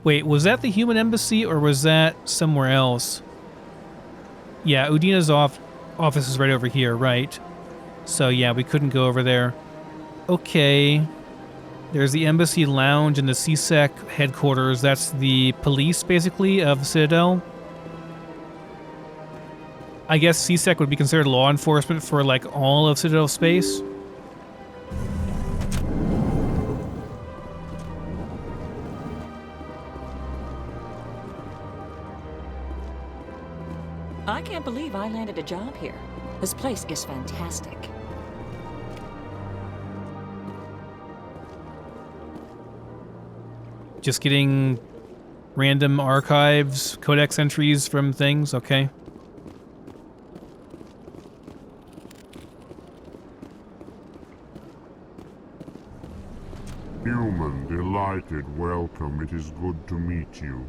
Wait, was that the human embassy or was that somewhere else? Yeah, Udina's office is right over here, right? So yeah, we couldn't go over there. Okay. There's the embassy lounge and the CSEC headquarters. That's the police, basically, of the Citadel. I guess CSEC would be considered law enforcement for, like, all of Citadel space. I can't believe I landed a job here. This place is fantastic. Just getting random archives, codex entries from things, okay. Human, delighted, welcome. It is good to meet you.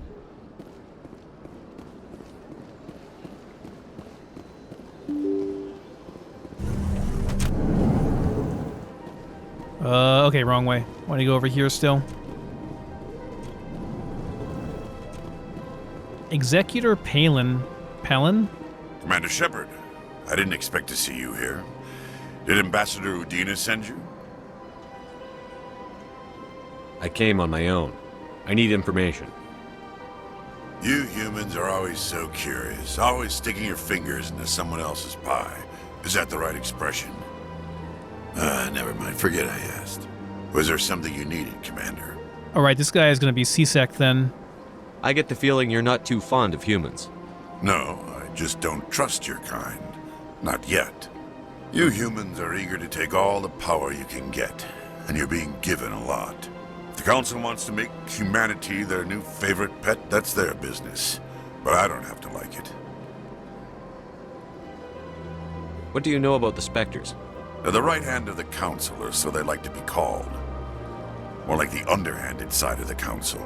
Okay, wrong way. Want to go over here still? Executor Palin. Palin? Commander Shepard, I didn't expect to see you here. Did Ambassador Udina send you? I came on my own. I need information. You humans are always so curious, always sticking your fingers into someone else's pie. Is that the right expression? Never mind. Forget I asked. Was there something you needed, Commander? Alright, this guy is going to be CSEC then. I get the feeling you're not too fond of humans. No, I just don't trust your kind. Not yet. You humans are eager to take all the power you can get, and you're being given a lot. If the Council wants to make humanity their new favorite pet, that's their business. But I don't have to like it. What do you know about the Spectres? They're the right hand of the Council, or so they like to be called. More like the underhanded side of the Council.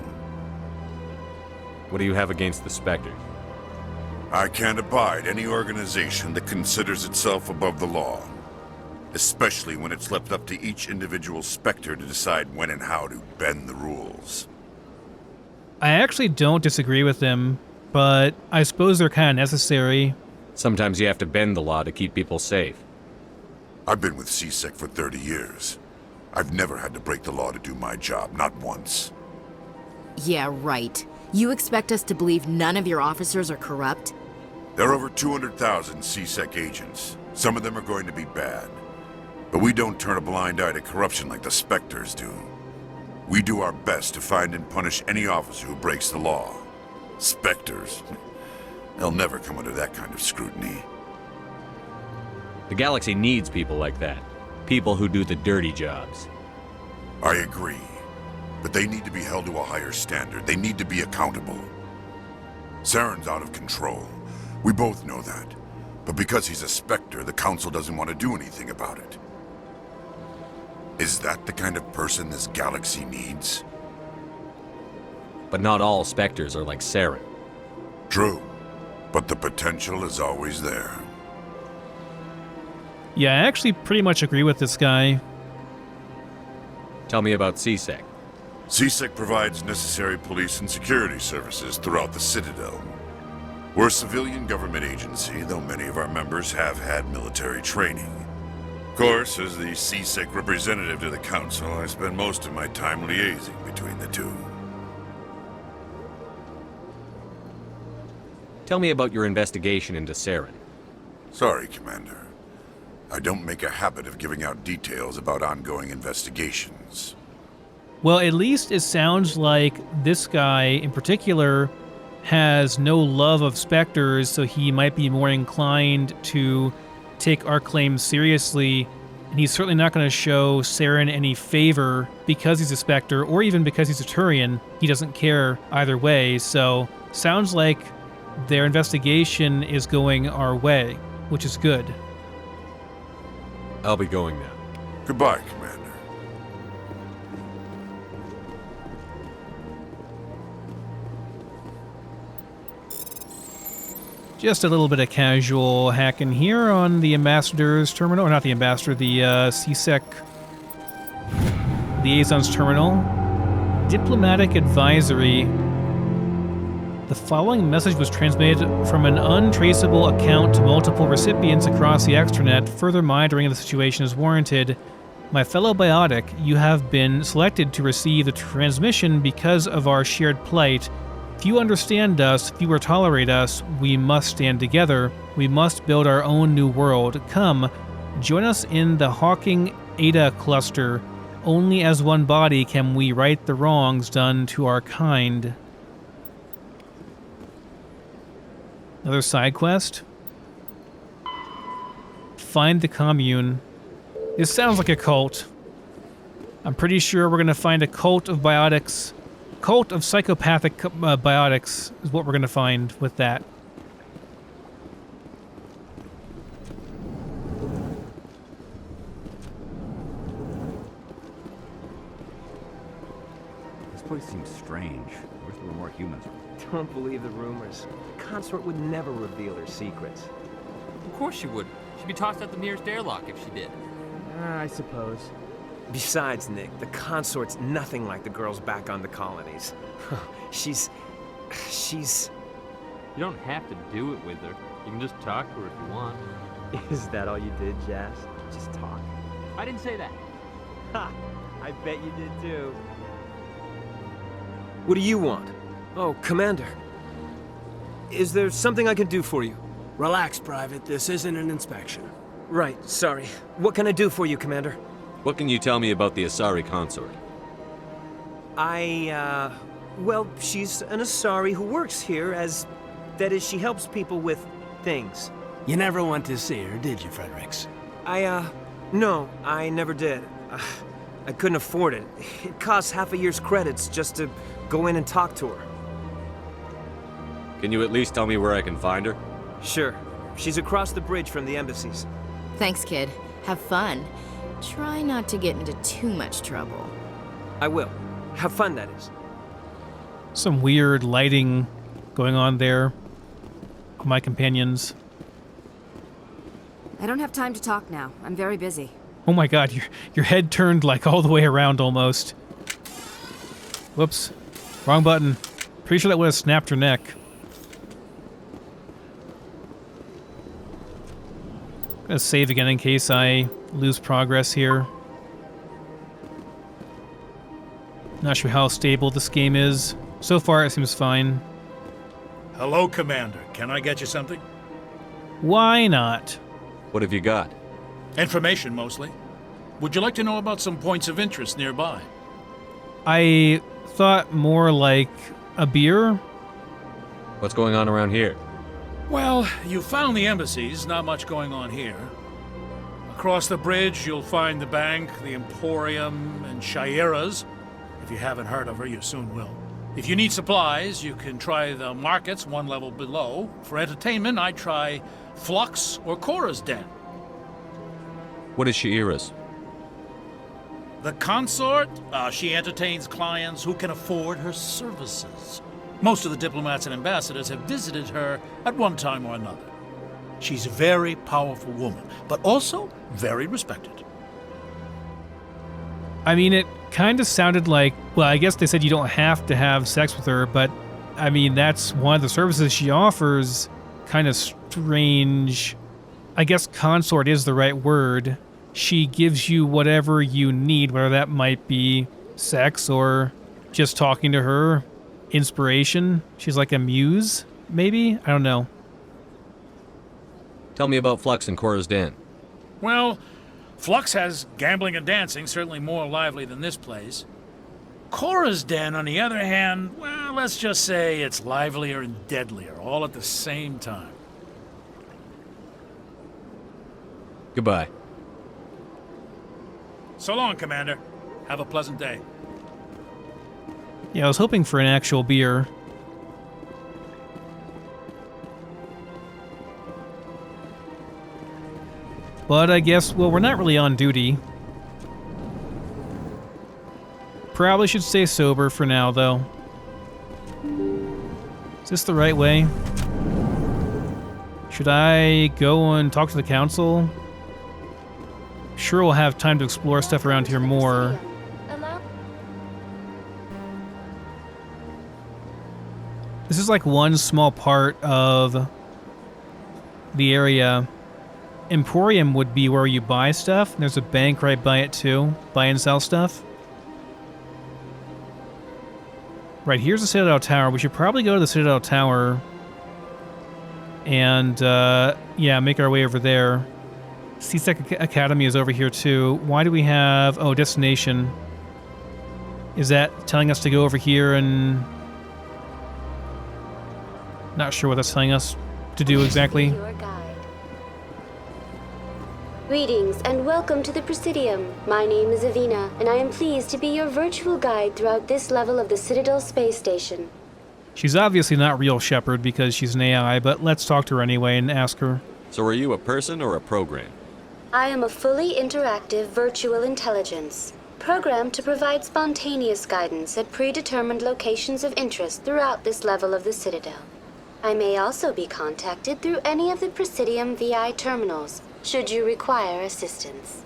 What do you have against the Spectres? I can't abide any organization that considers itself above the law. Especially when it's left up to each individual Spectre to decide when and how to bend the rules. I actually don't disagree with him, but I suppose they're kind of necessary. Sometimes you have to bend the law to keep people safe. I've been with CSEC for 30 years. I've never had to break the law to do my job, not once. Yeah, right. You expect us to believe none of your officers are corrupt? There are over 200,000 CSEC agents. Some of them are going to be bad. But we don't turn a blind eye to corruption like the Spectres do. We do our best to find and punish any officer who breaks the law. Spectres. They'll never come under that kind of scrutiny. The galaxy needs people like that. People who do the dirty jobs. I agree. But they need to be held to a higher standard. They need to be accountable. Saren's out of control. We both know that. But because he's a Spectre, the Council doesn't want to do anything about it. Is that the kind of person this galaxy needs? But not all Spectres are like Saren. True. But the potential is always there. Yeah, I actually pretty much agree with this guy. Tell me about CSEC. CSEC provides necessary police and security services throughout the Citadel. We're a civilian government agency, though many of our members have had military training. Of course, as the CSEC representative to the Council, I spend most of my time liaising between the two. Tell me about your investigation into Saren. Sorry, Commander. I don't make a habit of giving out details about ongoing investigations. Well, at least it sounds like this guy in particular has no love of Spectres, so he might be more inclined to take our claims seriously. And he's certainly not going to show Saren any favor because he's a Spectre, or even because he's a Turian. He doesn't care either way, so sounds like their investigation is going our way, which is good. I'll be going now. Goodbye, Commander. Just a little bit of casual hacking here on the Ambassador's terminal, or not the Ambassador, the CSEC Liaison's terminal. Diplomatic Advisory. The following message was transmitted from an untraceable account to multiple recipients across the extranet. Further monitoring of the situation is warranted. My fellow biotic, you have been selected to receive the transmission because of our shared plight. Few understand us, fewer tolerate us. We must stand together. We must build our own new world. Come, join us in the Hawking Ada cluster. Only as one body can we right the wrongs done to our kind. Another side quest. Find the commune. This sounds like a cult. I'm pretty sure we're going to find a cult of biotics. Cult of psychopathic biotics is what we're going to find with that. This place seems strange. I wish there were more humans. Don't believe the rumors. The consort would never reveal her secrets. Of course she would. She'd be tossed out the nearest airlock if she did. I suppose. Besides, Nick, the consort's nothing like the girls back on the colonies. She's... You don't have to do it with her. You can just talk to her if you want. Is that all you did, Jazz? Just talk? I didn't say that. Ha! I bet you did too. What do you want? Oh, Commander. Is there something I can do for you? Relax, Private. This isn't an inspection. Right, sorry. What can I do for you, Commander? What can you tell me about the Asari consort? Well, she's an Asari who works here as... That is, she helps people with things. You never went to see her, did you, Fredericks? No, I never did. I couldn't afford it. It costs half a year's credits just to go in and talk to her. Can you at least tell me where I can find her? Sure. She's across the bridge from the embassies. Thanks, kid. Have fun. Try not to get into too much trouble. I will. Have fun, that is. Some weird lighting going on there. My companions. I don't have time to talk now. I'm very busy. Oh my god, your head turned like all the way around almost. Whoops. Wrong button. Pretty sure that would have snapped her neck. Gonna save again in case I lose progress here. Not sure how stable this game is. So far it seems fine. Hello, Commander. Can I get you something? Why not? What have you got? Information, mostly. Would you like to know about some points of interest nearby? I thought more like a beer. What's going on around here? Well, you found the embassies, not much going on here. Across the bridge, you'll find the bank, the Emporium, and Shaira's. If you haven't heard of her, you soon will. If you need supplies, you can try the markets one level below. For entertainment, I'd try Flux or Cora's Den. What is Shaira's? The consort, she entertains clients who can afford her services. Most of the diplomats and ambassadors have visited her at one time or another. She's a very powerful woman, but also very respected. I mean, it kind of sounded like, well, I guess they said you don't have to have sex with her, but I mean, that's one of the services she offers. Kind of strange. I guess consort is the right word. She gives you whatever you need, whether that might be sex or just talking to her. Inspiration. She's like a muse, maybe? I don't know. Tell me about Flux and Cora's Den. Well, Flux has gambling and dancing, certainly more lively than this place. Cora's Den, on the other hand, well, let's just say it's livelier and deadlier, all at the same time. Goodbye. So long, Commander. Have a pleasant day. Yeah, I was hoping for an actual beer. But I guess, well, we're not really on duty. Probably should stay sober for now, though. Is this the right way? Should I go and talk to the council? Sure, we'll have time to explore stuff around here more. This is like one small part of the area. Emporium would be where you buy stuff. There's a bank right by it too. Buy and sell stuff. Right, here's the Citadel Tower. We should probably go to the Citadel Tower and, yeah, make our way over there. CSEC Academy is over here too. Why do we have... Oh, destination. Is that telling us to go over here and... Not sure what that's telling us to do exactly. Your guide. Greetings and welcome to the Presidium. My name is Avina, and I am pleased to be your virtual guide throughout this level of the Citadel Space Station. She's obviously not real Shepard because she's an AI, but let's talk to her anyway and ask her. So are you a person or a program? I am a fully interactive virtual intelligence, programmed to provide spontaneous guidance at predetermined locations of interest throughout this level of the Citadel. I may also be contacted through any of the Presidium VI terminals, should you require assistance.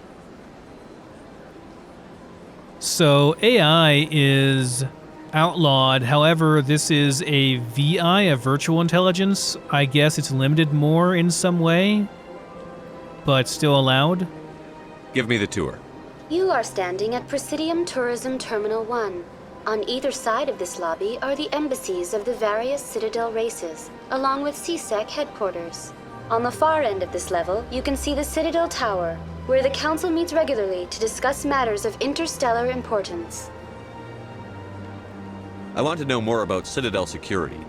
So AI is outlawed. However, this is a VI, a virtual intelligence. I guess it's limited more in some way, but still allowed. Give me the tour. You are standing at Presidium Tourism Terminal 1. On either side of this lobby are the embassies of the various Citadel races, along with CSEC headquarters. On the far end of this level, you can see the Citadel Tower, where the Council meets regularly to discuss matters of interstellar importance. I want to know more about Citadel security.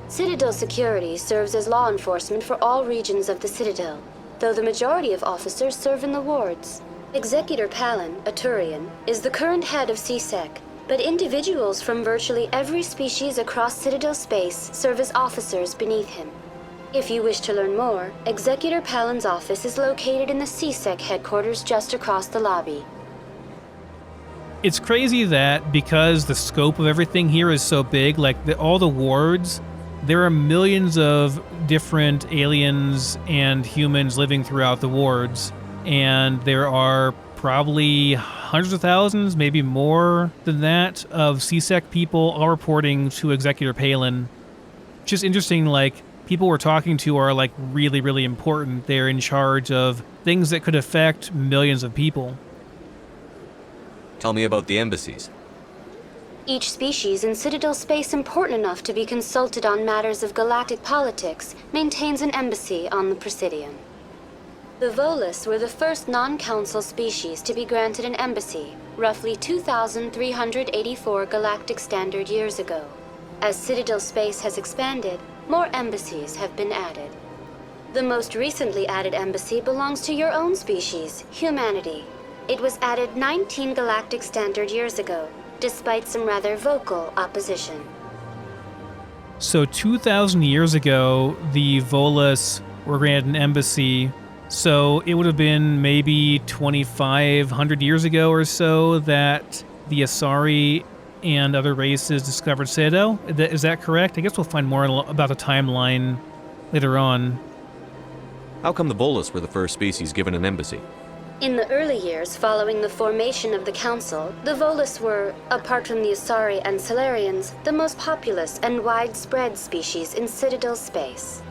Citadel security serves as law enforcement for all regions of the Citadel, though the majority of officers serve in the wards. Executor Palin, a Turian, is the current head of CSEC, but individuals from virtually every species across Citadel space serve as officers beneath him. If you wish to learn more, Executor Palin's office is located in the CSEC headquarters just across the lobby. It's crazy that because the scope of everything here is so big, like all the wards, there are millions of different aliens and humans living throughout the wards, and there are probably hundreds of thousands, maybe more than that, of CSEC people all reporting to Executor Palin. Just interesting, like, people we're talking to are, like, really, really important. They're in charge of things that could affect millions of people. Tell me about the embassies. Each species in Citadel space important enough to be consulted on matters of galactic politics maintains an embassy on the Presidium. The Volus were the first non-council species to be granted an embassy, roughly 2,384 galactic standard years ago. As Citadel space has expanded, more embassies have been added. The most recently added embassy belongs to your own species, humanity. It was added 19 galactic standard years ago, despite some rather vocal opposition. So 2,000 years ago, the Volus were granted an embassy. So it would have been maybe 2,500 years ago or so that the Asari and other races discovered Citadel. Is that correct? I guess we'll find more about the timeline later on. How come the Volus were the first species given an embassy? In the early years following the formation of the Council, the Volus were, apart from the Asari and Solarians, the most populous and widespread species in Citadel space.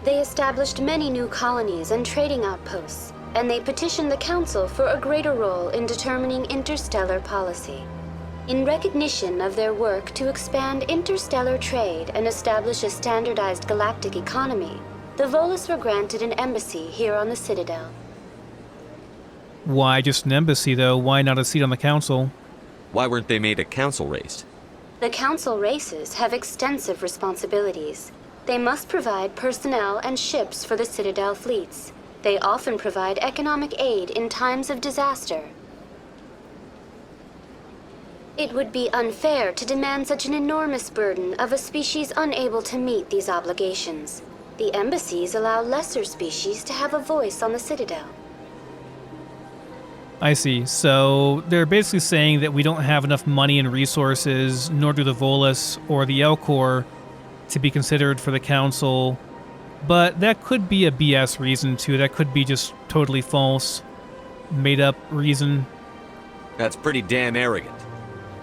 They established many new colonies and trading outposts, and they petitioned the Council for a greater role in determining interstellar policy. In recognition of their work to expand interstellar trade and establish a standardized galactic economy, the Volus were granted an embassy here on the Citadel. Why just an embassy, though? Why not a seat on the Council? Why weren't they made a council race? The Council races have extensive responsibilities. They must provide personnel and ships for the Citadel fleets. They often provide economic aid in times of disaster. It would be unfair to demand such an enormous burden of a species unable to meet these obligations. The embassies allow lesser species to have a voice on the Citadel. I see. So they're basically saying that we don't have enough money and resources, nor do the Volus or the Elcor, to be considered for the Council. But that could be a BS reason, too. That could be just totally false, made-up reason. That's pretty damn arrogant.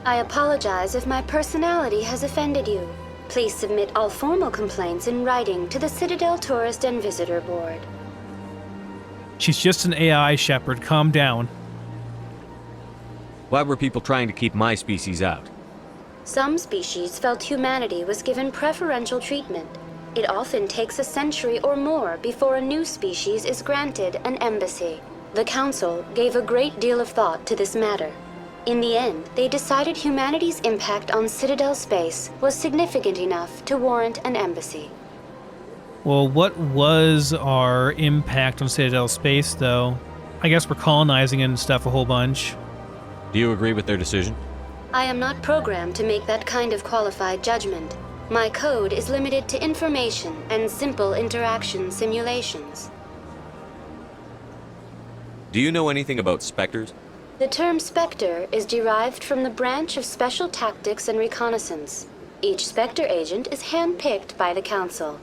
I apologize if my personality has offended you. Please submit all formal complaints in writing to the Citadel Tourist and Visitor Board. She's just an AI, Shepard. Calm down. Why were people trying to keep my species out? Some species felt humanity was given preferential treatment. It often takes a century or more before a new species is granted an embassy. The Council gave a great deal of thought to this matter. In the end, they decided humanity's impact on Citadel space was significant enough to warrant an embassy. Well, what was our impact on Citadel space, though? I guess we're colonizing and stuff a whole bunch. Do you agree with their decision? I am not programmed to make that kind of qualified judgment. My code is limited to information and simple interaction simulations. Do you know anything about specters? The term Spectre is derived from the branch of Special Tactics and Reconnaissance. Each Spectre agent is handpicked by the Council.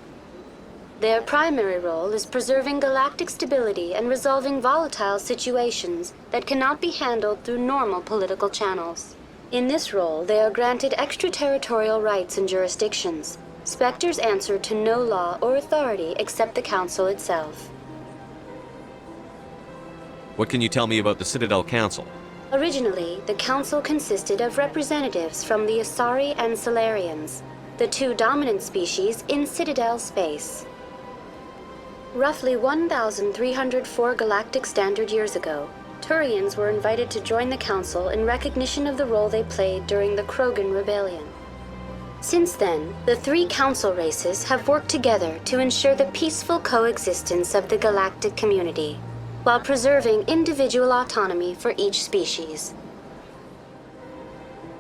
Their primary role is preserving galactic stability and resolving volatile situations that cannot be handled through normal political channels. In this role, they are granted extraterritorial rights and jurisdictions. Spectres answer to no law or authority except the Council itself. What can you tell me about the Citadel Council? Originally, the Council consisted of representatives from the Asari and Solarians, the two dominant species in Citadel space. Roughly 1,304 galactic standard years ago, Turians were invited to join the Council in recognition of the role they played during the Krogan Rebellion. Since then, the three Council races have worked together to ensure the peaceful coexistence of the galactic community, while preserving individual autonomy for each species.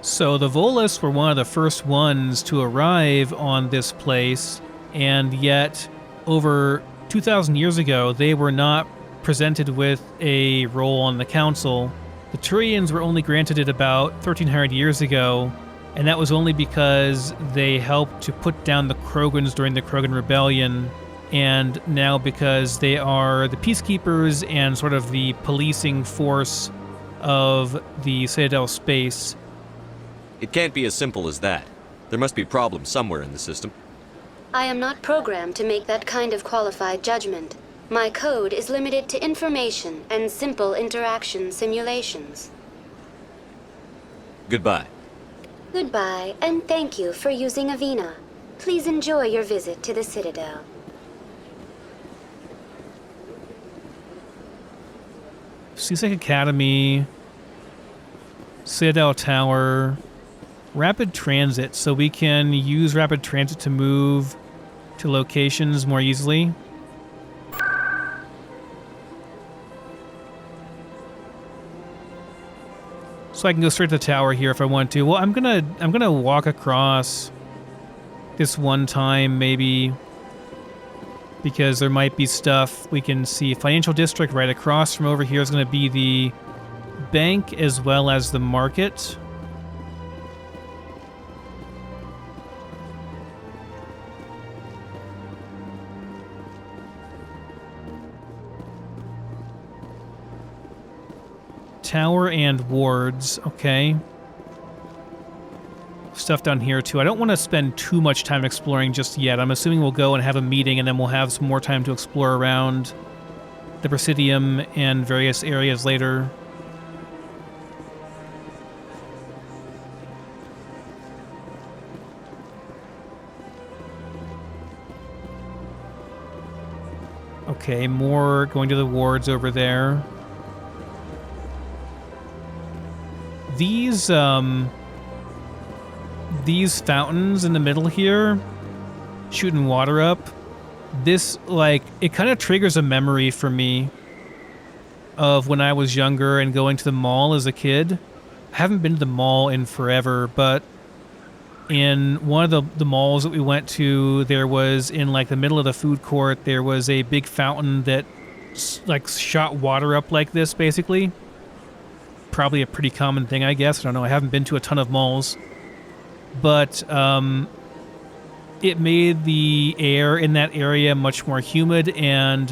So the Volus were one of the first ones to arrive on this place, and yet over 2,000 years ago, they were not presented with a role on the Council. The Turians were only granted it about 1,300 years ago, and that was only because they helped to put down the Krogans during the Krogan Rebellion, and now because they are the peacekeepers and sort of the policing force of the Citadel space. It can't be as simple as that. There must be problems somewhere in the system. I am not programmed to make that kind of qualified judgment. My code is limited to information and simple interaction simulations. Goodbye. Goodbye, and thank you for using Avina. Please enjoy your visit to the Citadel. Seasick Academy, Citadel Tower, Rapid Transit, so we can use Rapid Transit to move to locations more easily. So I can go straight to the tower here if I want to. Well, I'm gonna walk across this one time maybe, because there might be stuff we can see. Financial district right across from over here is going to be the bank as well as the market. Tower and wards, okay. Stuff down here too. I don't want to spend too much time exploring just yet. I'm assuming we'll go and have a meeting and then we'll have some more time to explore around the Presidium and various areas later. Okay, more going to the wards over there. These fountains in the middle here, shooting water up, this, like, it kind of triggers a memory for me of when I was younger and going to the mall as a kid. I haven't been to the mall in forever, but in one of the malls that we went to, there was, in, like, the middle of the food court, there was a big fountain that, like, shot water up like this, basically. Probably a pretty common thing, I guess. I don't know. I haven't been to a ton of malls. But it made the air in that area much more humid, and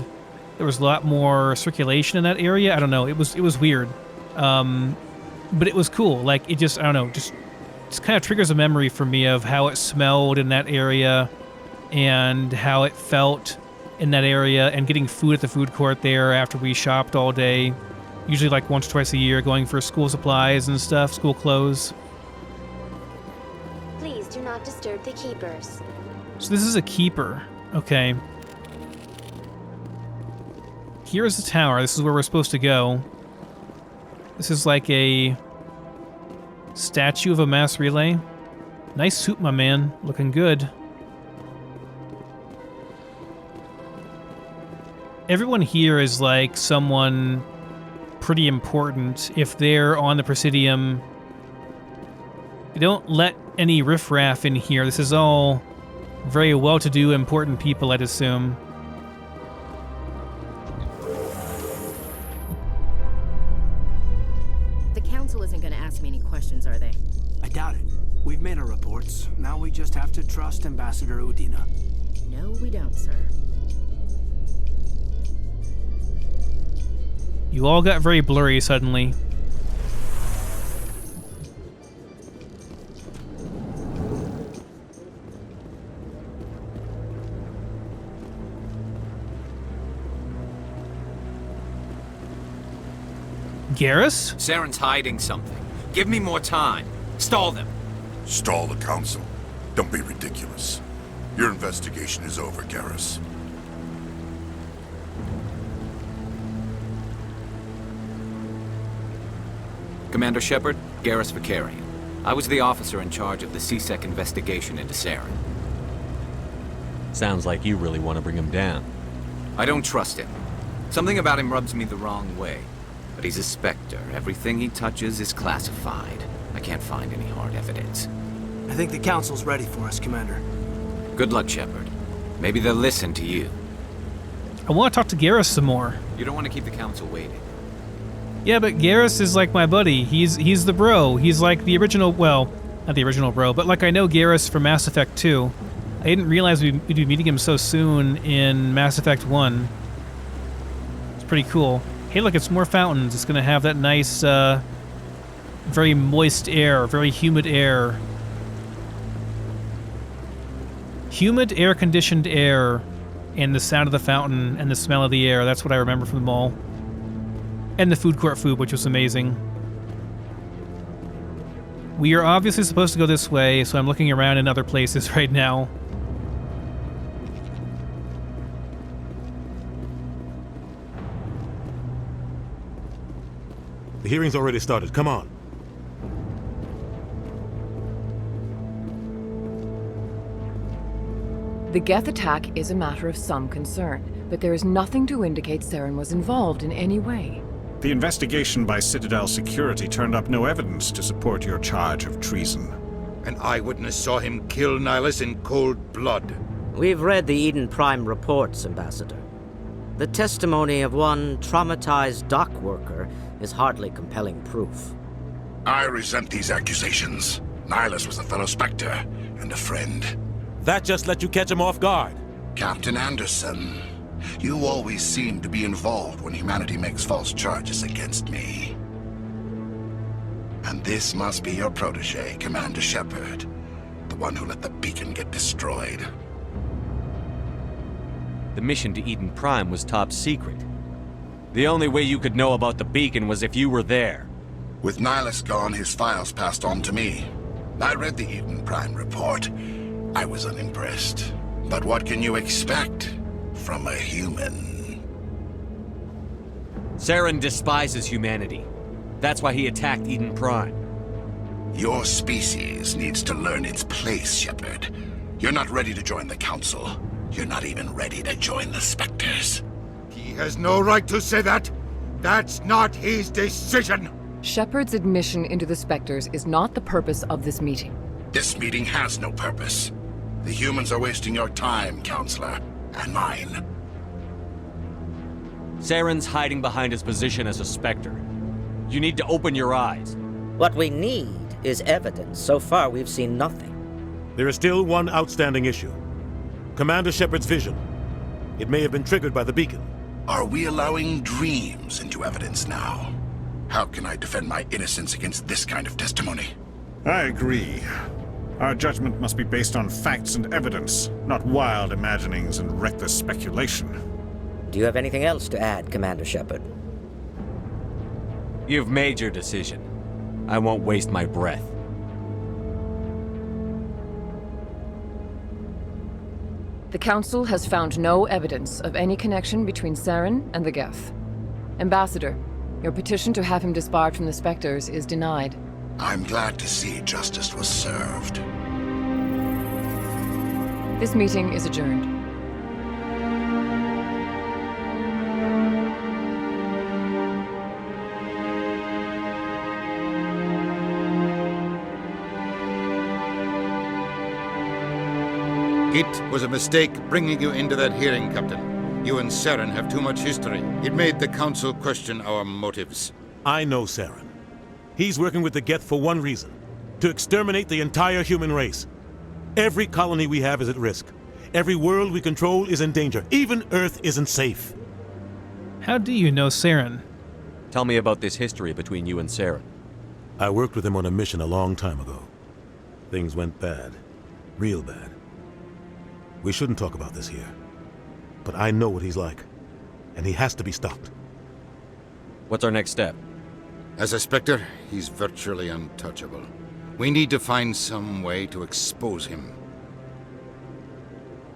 there was a lot more circulation in that area. I don't know. It was weird. But it was cool. Like, it just, I don't know, just kind of triggers a memory for me of how it smelled in that area and how it felt in that area, and getting food at the food court there after we shopped all day, usually like once or twice a year, going for school supplies and stuff, school clothes. Please do not disturb the keepers. So this is a keeper. Okay. Here is the tower. This is where we're supposed to go. This is like a statue of a mass relay. Nice suit, my man. Looking good. Everyone here is like someone pretty important. If they're on the Presidium, they don't let any riffraff in here. This is all very well-to-do, important people, I'd assume. The Council isn't going to ask me any questions, are they? I doubt it. We've made our reports. Now we just have to trust Ambassador Udina. No, we don't, sir. You all got very blurry suddenly. Garrus? Saren's hiding something. Give me more time. Stall them. Stall the Council? Don't be ridiculous. Your investigation is over, Garrus. Commander Shepard, Garrus Vicarian. I was the officer in charge of the CSEC investigation into Saren. Sounds like you really want to bring him down. I don't trust him. Something about him rubs me the wrong way. But he's a Spectre. Everything he touches is classified. I can't find any hard evidence. I think the Council's ready for us, Commander. Good luck, Shepard. Maybe they'll listen to you. I want to talk to Garrus some more. You don't want to keep the Council waiting. Yeah, but Garrus is like my buddy. He's the bro. He's like the original, well, not the original bro, but like I know Garrus from Mass Effect 2. I didn't realize we'd be meeting him so soon in Mass Effect 1. It's pretty cool. Hey, look, it's more fountains. It's going to have that nice, very moist air, very humid air. Humid, air-conditioned air, and the sound of the fountain and the smell of the air. That's what I remember from the mall. And the food court food, which was amazing. We are obviously supposed to go this way, so I'm looking around in other places right now. The hearing's already started. Come on. The Geth attack is a matter of some concern, but there is nothing to indicate Saren was involved in any way. The investigation by Citadel Security turned up no evidence to support your charge of treason. An eyewitness saw him kill Nihilus in cold blood. We've read the Eden Prime reports, Ambassador. The testimony of one traumatized dock worker is hardly compelling proof. I resent these accusations. Nihilus was a fellow Spectre and a friend. That just let you catch him off guard. Captain Anderson, you always seem to be involved when humanity makes false charges against me. And this must be your protege, Commander Shepard, the one who let the beacon get destroyed. The mission to Eden Prime was top secret. The only way you could know about the beacon was if you were there. With Nihilus gone, his files passed on to me. I read the Eden Prime report. I was unimpressed. But what can you expect from a human? Saren despises humanity. That's why he attacked Eden Prime. Your species needs to learn its place, Shepard. You're not ready to join the Council. You're not even ready to join the Spectres. He has no right to say that. That's not his decision. Shepard's admission into the Spectres is not the purpose of this meeting. This meeting has no purpose. The humans are wasting your time, Counselor, and mine. Saren's hiding behind his position as a Spectre. You need to open your eyes. What we need is evidence. So far, we've seen nothing. There is still one outstanding issue. Commander Shepard's vision. It may have been triggered by the beacon. Are we allowing dreams into evidence now? How can I defend my innocence against this kind of testimony? I agree. Our judgment must be based on facts and evidence, not wild imaginings and reckless speculation. Do you have anything else to add, Commander Shepard? You've made your decision. I won't waste my breath. The Council has found no evidence of any connection between Saren and the Geth. Ambassador, your petition to have him disbarred from the Spectres is denied. I'm glad to see justice was served. This meeting is adjourned. It was a mistake bringing you into that hearing, Captain. You and Saren have too much history. It made the Council question our motives. I know Saren. He's working with the Geth for one reason: to exterminate the entire human race. Every colony we have is at risk. Every world we control is in danger. Even Earth isn't safe. How do you know Saren? Tell me about this history between you and Saren. I worked with him on a mission a long time ago. Things went bad. Real bad. We shouldn't talk about this here. But I know what he's like. And he has to be stopped. What's our next step? As a Spectre, he's virtually untouchable. We need to find some way to expose him.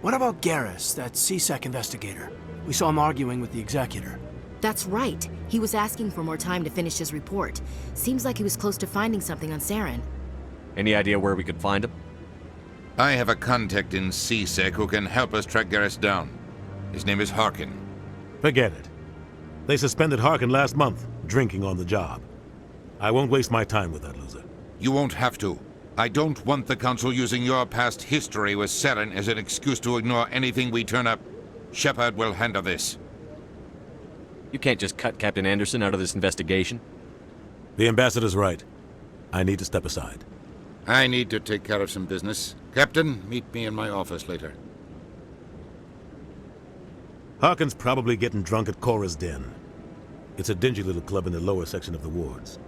What about Garrus, that CSEC investigator? We saw him arguing with the Executor. That's right. He was asking for more time to finish his report. Seems like he was close to finding something on Saren. Any idea where we could find him? I have a contact in CSEC who can help us track Garrus down. His name is Harkin. Forget it. They suspended Harkin last month, drinking on the job. I won't waste my time with that loser. You won't have to. I don't want the Council using your past history with Saren as an excuse to ignore anything we turn up. Shepard will handle this. You can't just cut Captain Anderson out of this investigation. The Ambassador's right. I need to step aside. I need to take care of some business. Captain, meet me in my office later. Harkin's probably getting drunk at Cora's Den. It's a dingy little club in the lower section of the wards.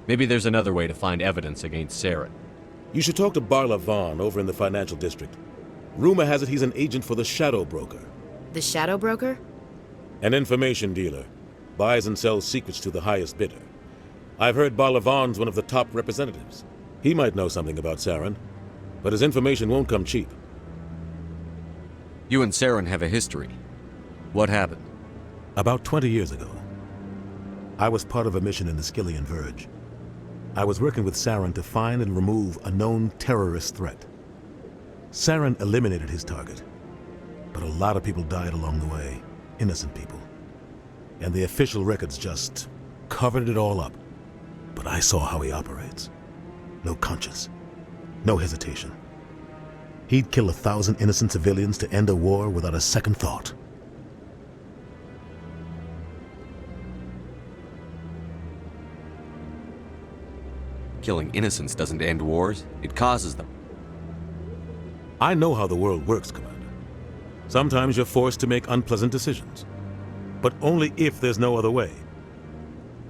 Maybe there's another way to find evidence against Saren. You should talk to Barla Vaughn over in the financial district. Rumor has it he's an agent for the Shadow Broker. The Shadow Broker? An information dealer. Buys and sells secrets to the highest bidder. I've heard Barla Vaughn's one of the top representatives. He might know something about Saren, but his information won't come cheap. You and Saren have a history. What happened? About 20 years ago, I was part of a mission in the Skillian Verge. I was working with Saren to find and remove a known terrorist threat. Saren eliminated his target, but a lot of people died along the way, innocent people. And the official records just covered it all up. But I saw how he operates. No conscience, no hesitation. He'd kill 1,000 innocent civilians to end a war without a second thought. Killing innocents doesn't end wars, it causes them. I know how the world works, Commander. Sometimes you're forced to make unpleasant decisions, but only if there's no other way.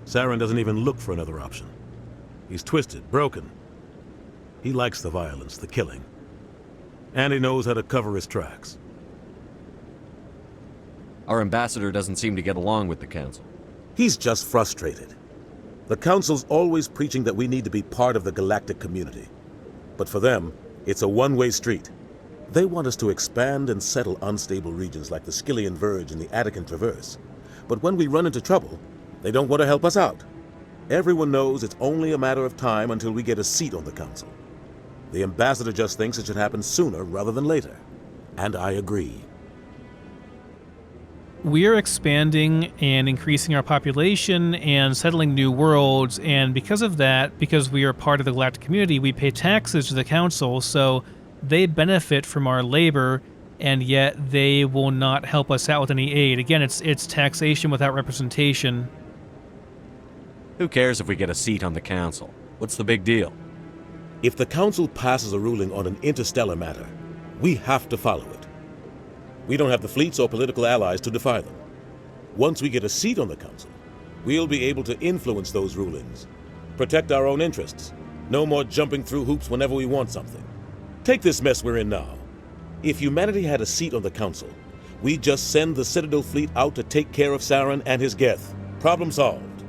Saren doesn't even look for another option. He's twisted, broken. He likes the violence, the killing. And he knows how to cover his tracks. Our ambassador doesn't seem to get along with the Council. He's just frustrated. The Council's always preaching that we need to be part of the galactic community. But for them, it's a one-way street. They want us to expand and settle unstable regions like the Skillian Verge and the Attican Traverse. But when we run into trouble, they don't want to help us out. Everyone knows it's only a matter of time until we get a seat on the Council. The Ambassador just thinks it should happen sooner rather than later. And I agree. We're expanding and increasing our population and settling new worlds, and because of that, because we are part of the galactic community, we pay taxes to the Council, so they benefit from our labor, and yet they will not help us out with any aid. Again, it's taxation without representation. Who cares if we get a seat on the Council? What's the big deal? If the Council passes a ruling on an interstellar matter, we have to follow it. We don't have the fleets or political allies to defy them. Once we get a seat on the Council, we'll be able to influence those rulings, protect our own interests, No more jumping through hoops whenever we want something. Take this mess we're in now. If humanity had a seat on the Council, we'd just send the Citadel fleet out to take care of Saren and his Geth. Problem solved.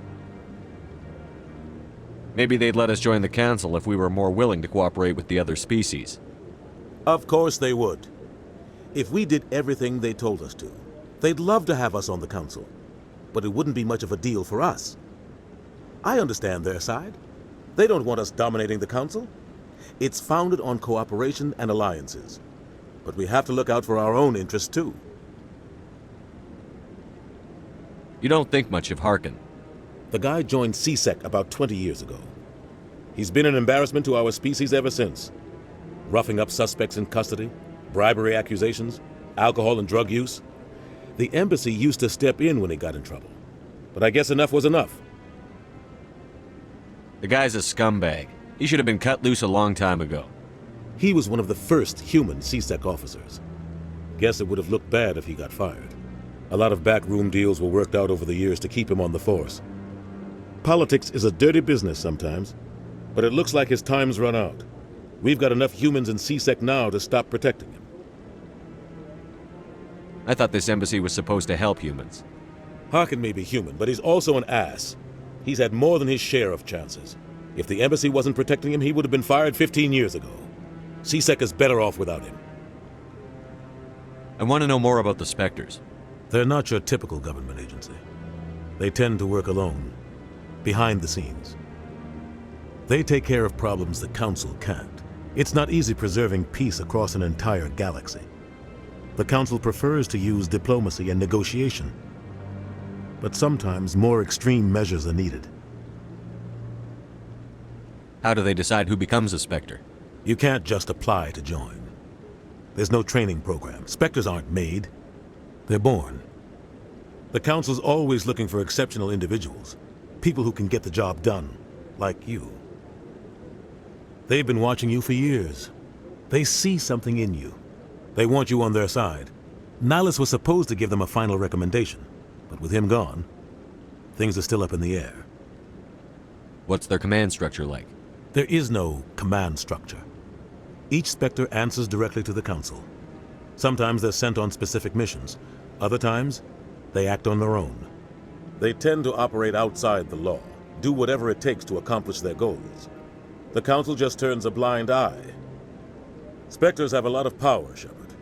Maybe they'd let us join the Council if we were more willing to cooperate with the other species. Of course they would. If we did everything they told us to, they'd love to have us on the Council. But it wouldn't be much of a deal for us. I understand their side. They don't want us dominating the Council. It's founded on cooperation and alliances. But we have to look out for our own interests, too. You don't think much of Harkin. The guy joined C-Sec about 20 years ago. He's been an embarrassment to our species ever since. Roughing up suspects in custody, bribery accusations, alcohol and drug use. The embassy used to step in when he got in trouble. But I guess enough was enough. The guy's a scumbag. He should have been cut loose a long time ago. He was one of the first human C-Sec officers. Guess it would have looked bad if he got fired. A lot of backroom deals were worked out over the years to keep him on the force. Politics is a dirty business sometimes, but it looks like his time's run out. We've got enough humans in C-Sec now to stop protecting him. I thought this embassy was supposed to help humans. Harkin may be human, but he's also an ass. He's had more than his share of chances. If the embassy wasn't protecting him, he would have been fired 15 years ago. C-Sec is better off without him. I want to know more about the Spectres. They're not your typical government agency. They tend to work alone, behind the scenes. They take care of problems the Council can't. It's not easy preserving peace across an entire galaxy. The Council prefers to use diplomacy and negotiation. But sometimes more extreme measures are needed. How do they decide who becomes a Spectre? You can't just apply to join. There's no training program. Spectres aren't made. They're born. The Council's always looking for exceptional individuals. People who can get the job done, like you. They've been watching you for years. They see something in you. They want you on their side. Nihilus was supposed to give them a final recommendation, but with him gone, things are still up in the air. What's their command structure like? There is no command structure. Each Spectre answers directly to the Council. Sometimes they're sent on specific missions. Other times, they act on their own. They tend to operate outside the law, do whatever it takes to accomplish their goals. The Council just turns a blind eye. Spectres have a lot of power, Shepard.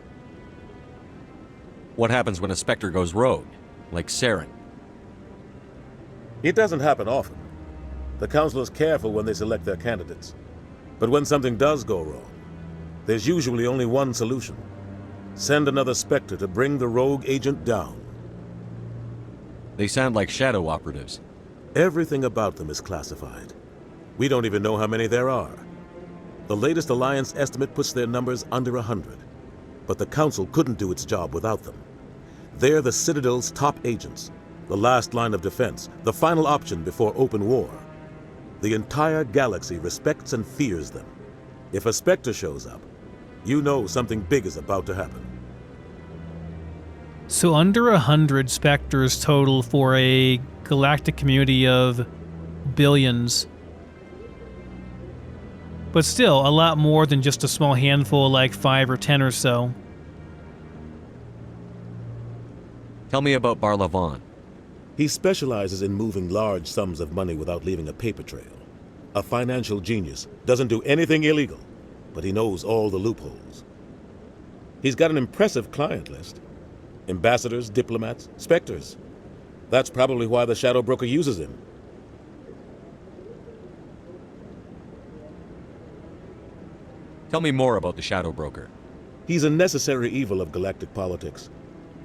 What happens when a Spectre goes rogue, like Saren? It doesn't happen often. The Council is careful when they select their candidates. But when something does go wrong, there's usually only one solution. Send another Spectre to bring the rogue agent down. They sound like shadow operatives. Everything about them is classified. We don't even know how many there are. The latest Alliance estimate puts their numbers under 100. But the Council couldn't do its job without them. They're the Citadel's top agents, the last line of defense, the final option before open war. The entire galaxy respects and fears them. If a Spectre shows up, you know something big is about to happen. So under 100 Spectres total for a galactic community of billions. But still, a lot more than just a small handful, like 5 or 10 or so. Tell me about Barlavon. He specializes in moving large sums of money without leaving a paper trail. A financial genius, doesn't do anything illegal, but he knows all the loopholes. He's got an impressive client list. Ambassadors, diplomats, Spectres. That's probably why the Shadow Broker uses him. Tell me more about the Shadow Broker. He's a necessary evil of galactic politics.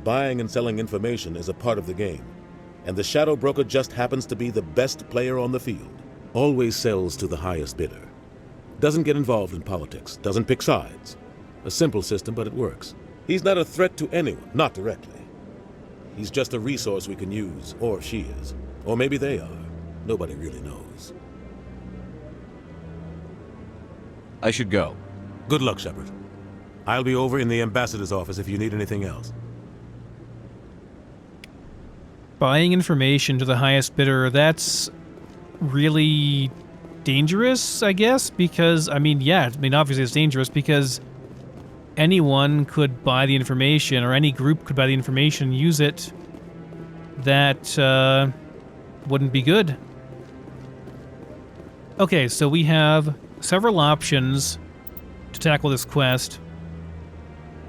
Buying and selling information is a part of the game, and the Shadow Broker just happens to be the best player on the field. Always sells to the highest bidder. Doesn't get involved in politics, doesn't pick sides. A simple system, but it works. He's not a threat to anyone, not directly. He's just a resource we can use, or she is. Or maybe they are. Nobody really knows. I should go. Good luck, Shepard. I'll be over in the ambassador's office if you need anything else. Buying information to the highest bidder, that's really dangerous, I guess, because, obviously it's dangerous because anyone could buy the information, or any group could buy the information and use it. That wouldn't be good. Okay, so we have several options to tackle this quest.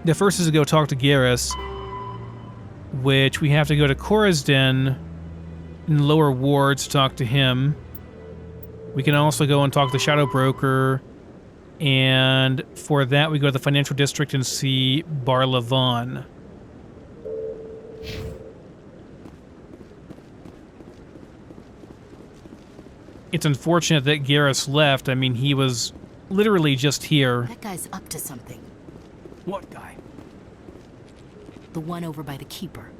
The first is to go talk to Garrus, which we have to go to Cora's Den in lower wards to talk to him. We can also go and talk to the Shadow Broker, and for that we go to the Financial District and see Bar Levon. It's unfortunate that Garrus left. I mean, he was literally just here. That guy's up to something. What guy? The one over by the Keeper.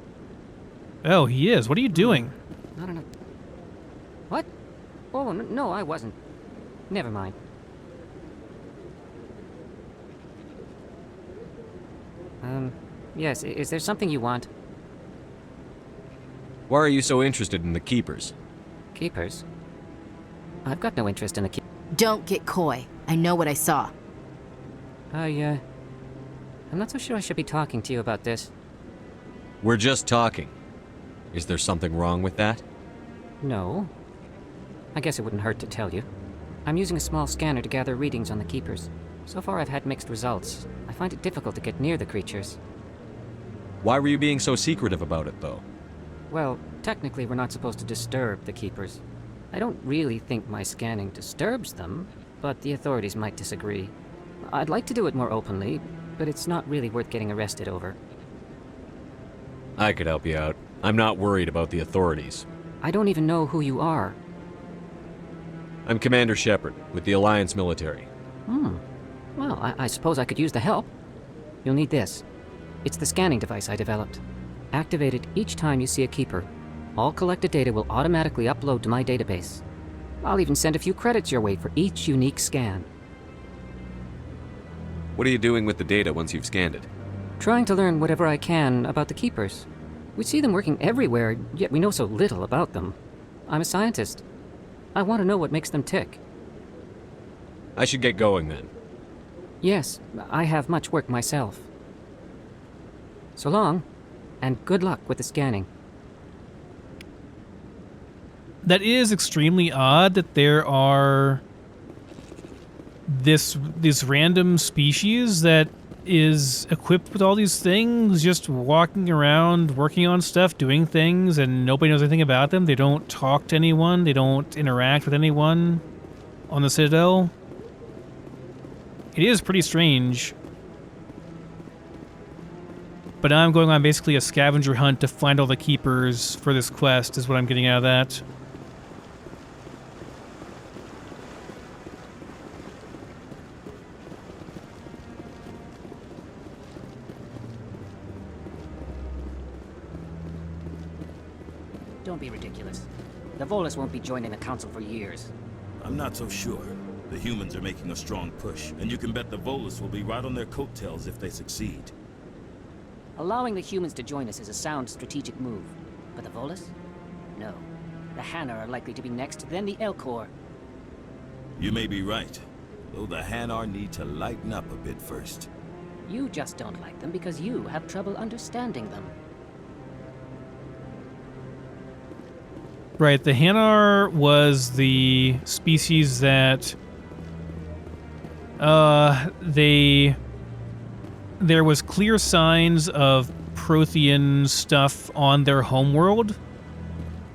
Oh, he is. What are you doing? I don't know. What? Oh, no, I wasn't. Never mind. Yes, is there something you want? Why are you so interested in the Keepers? Keepers? I've got no interest in the Don't get coy. I know what I saw. I'm not so sure I should be talking to you about this. We're just talking. Is there something wrong with that? No. I guess it wouldn't hurt to tell you. I'm using a small scanner to gather readings on the Keepers. So far I've had mixed results. I find it difficult to get near the creatures. Why were you being so secretive about it, though? Well, technically we're not supposed to disturb the Keepers. I don't really think my scanning disturbs them, but the authorities might disagree. I'd like to do it more openly, but it's not really worth getting arrested over. I could help you out. I'm not worried about the authorities. I don't even know who you are. I'm Commander Shepard, with the Alliance military. Well, I suppose I could use the help. You'll need this. It's the scanning device I developed. Activate it each time you see a Keeper. All collected data will automatically upload to my database. I'll even send a few credits your way for each unique scan. What are you doing with the data once you've scanned it? Trying to learn whatever I can about the Keepers. We see them working everywhere, yet we know so little about them. I'm a scientist. I want to know what makes them tick. I should get going then. Yes, I have much work myself. So long, and good luck with the scanning. That is extremely odd that there are this random species that is equipped with all these things, just walking around, working on stuff, doing things, and nobody knows anything about them. They don't talk to anyone. They don't interact with anyone on the Citadel. It is pretty strange. But I'm going on basically a scavenger hunt to find all the Keepers for this quest, is what I'm getting out of that. Don't be ridiculous. The Volus won't be joining the Council for years. I'm not so sure. The humans are making a strong push, and you can bet the Volus will be right on their coattails if they succeed. Allowing the humans to join us is a sound strategic move. But the Volus? No. The Hanar are likely to be next, then the Elcor. You may be right, though the Hanar need to lighten up a bit first. You just don't like them because you have trouble understanding them. Right, the Hanar was the species that there was clear signs of Prothean stuff on their homeworld,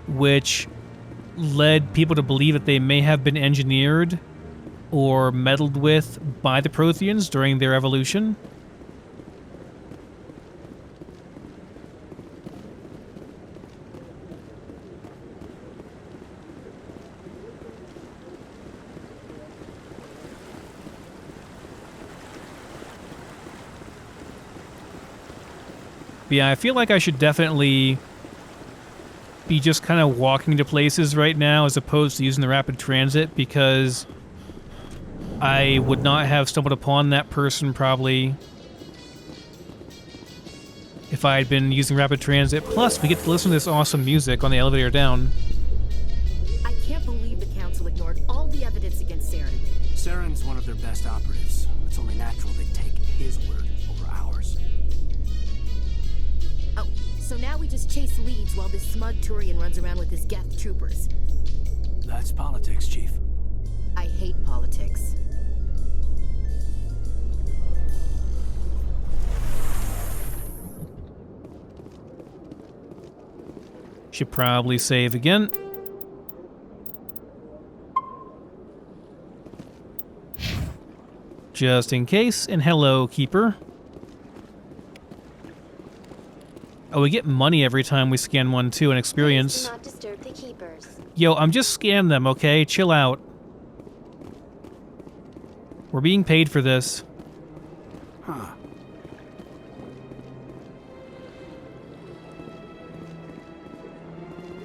which led people to believe that they may have been engineered or meddled with by the Protheans during their evolution. Yeah, I feel like I should definitely be just kind of walking to places right now as opposed to using the rapid transit, because I would not have stumbled upon that person probably if I had been using rapid transit. Plus, we get to listen to this awesome music on the elevator down. I can't believe the Council ignored all the evidence us chase leads while this smug Turian runs around with his Geth troopers. That's politics, Chief. I hate politics. Should probably save again. Just in case. And hello, Keeper. Oh, we get money every time we scan one too, and experience. Do not disturb the keepers. Yo, I'm just scanning them, okay? Chill out. We're being paid for this. Huh.